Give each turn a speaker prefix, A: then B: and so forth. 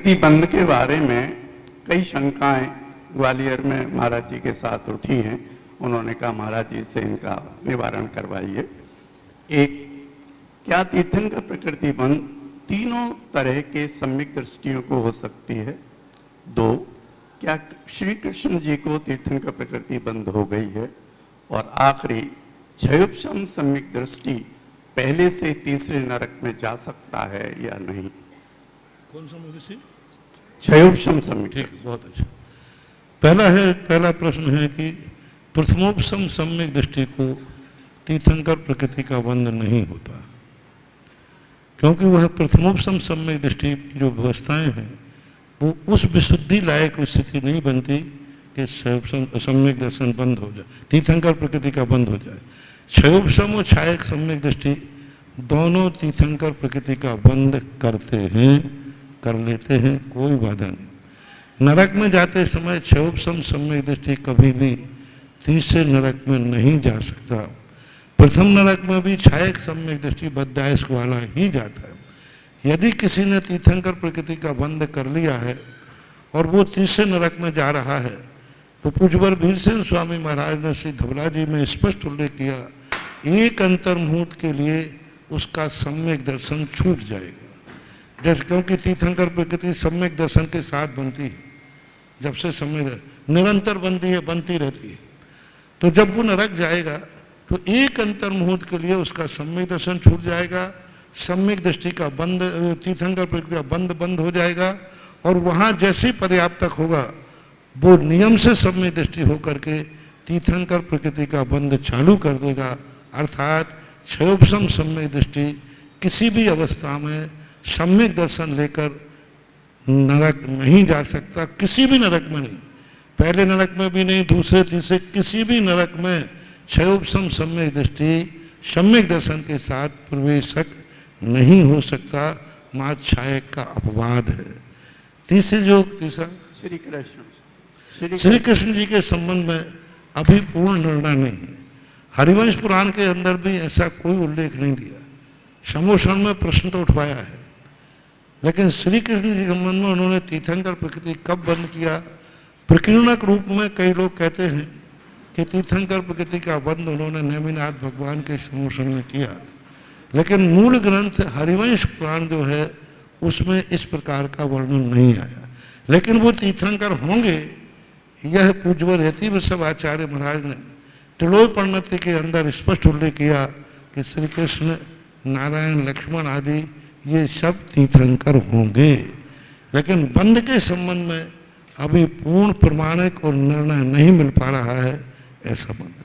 A: प्रकृति बंध के बारे में कई शंकाएं ग्वालियर में महाराज जी के साथ उठी हैं। उन्होंने कहा महाराज जी से इनका निवारण करवाइए। एक, क्या तीर्थंकर प्रकृति बंध तीनों तरह के सम्यक दृष्टियों को हो सकती है? दो, क्या श्री कृष्ण जी को तीर्थंकर प्रकृति बंध हो गई है? और आखिरी, क्षयोपशम सम्यक दृष्टि पहले से तीसरे नरक में जा सकता है या नहीं?
B: कौन सा दृष्टि?
A: क्षयोपशम सम्यक।
B: ठीक, बहुत अच्छा। पहला प्रश्न है कि प्रथमोपशम सम्यक दृष्टि को तीर्थंकर प्रकृति का बंध नहीं होता, क्योंकि वह प्रथमोपशम सम्यक दृष्टि की जो व्यवस्थाएं हैं वो उस विशुद्धि लायक स्थिति नहीं बनती कि सम्यक दर्शन बंद हो जाए, तीर्थंकर प्रकृति का बंद हो जाए। क्षयोपशम और छायक सम्यक दृष्टि दोनों तीर्थंकर प्रकृति का बंद करते हैं, कर लेते हैं, कोई बाधा नहीं। नरक में जाते समय क्षयोपशम सम्यक दृष्टि कभी भी तीसरे नरक में नहीं जा सकता। प्रथम नरक में भी छायक सम्यक दृष्टि बद्धायस वाला ही जाता है। यदि किसी ने तीर्थंकर प्रकृति का बंध कर लिया है और वो तीसरे नरक में जा रहा है, तो पूज्यवर भीमसेन स्वामी महाराज ने श्री धवला जी में स्पष्ट उल्लेख किया, एक अंतर्मुहूर्त के लिए उसका सम्यक दर्शन छूट जाएगा। जैसे क्योंकि तीर्थंकर प्रकृति सम्यक दर्शन के साथ बनती है, जब से सम्यक निरंतर बनती है, बनती रहती है। तो जब वो नरक जाएगा तो एक अंतर्मुहूर्त के लिए उसका सम्यक दर्शन छूट जाएगा, सम्यक दृष्टि का बंद, तीर्थंकर प्रकृति का बंद हो जाएगा, और वहाँ जैसे पर्याप्त तक होगा वो नियम से सम्यक दृष्टि होकर के तीर्थंकर प्रकृति का बंद चालू कर देगा। अर्थात क्षयोपशम सम्यक दृष्टि किसी भी अवस्था में सम्यक दर्शन लेकर नरक नहीं जा सकता, किसी भी नरक में नहीं, पहले नरक में भी नहीं, दूसरे तीसरे किसी भी नरक में क्षयोपशम सम्यक दृष्टि सम्यक दर्शन के साथ प्रवेशक नहीं हो सकता। मात छायक का अपवाद है। तीसरा श्री कृष्ण जी के संबंध में अभी पूर्ण निर्णय नहीं है। हरिवंश पुराण के अंदर भी ऐसा कोई उल्लेख नहीं दिया। समोषण में प्रश्न तो उठवाया है, लेकिन श्री कृष्ण जी के संबंध में उन्होंने तीर्थंकर प्रकृति कब बंद किया? प्रकीर्णक रूप में कई लोग कहते हैं कि तीर्थंकर प्रकृति का बंद उन्होंने नेमिनाथ भगवान के समोषण में किया, लेकिन मूल ग्रंथ हरिवंश पुराण जो है उसमें इस प्रकार का वर्णन नहीं आया। लेकिन वो तीर्थंकर होंगे, यह पूज्यवर यति वृषभ आचार्य महाराज ने त्रिलोक परिणति के अंदर स्पष्ट उल्लेख किया कि श्री कृष्ण, नारायण, लक्ष्मण आदि ये सब तीर्थंकर होंगे। लेकिन बंद के संबंध में अभी पूर्ण प्रमाणिक और निर्णय नहीं मिल पा रहा है, ऐसा मानना।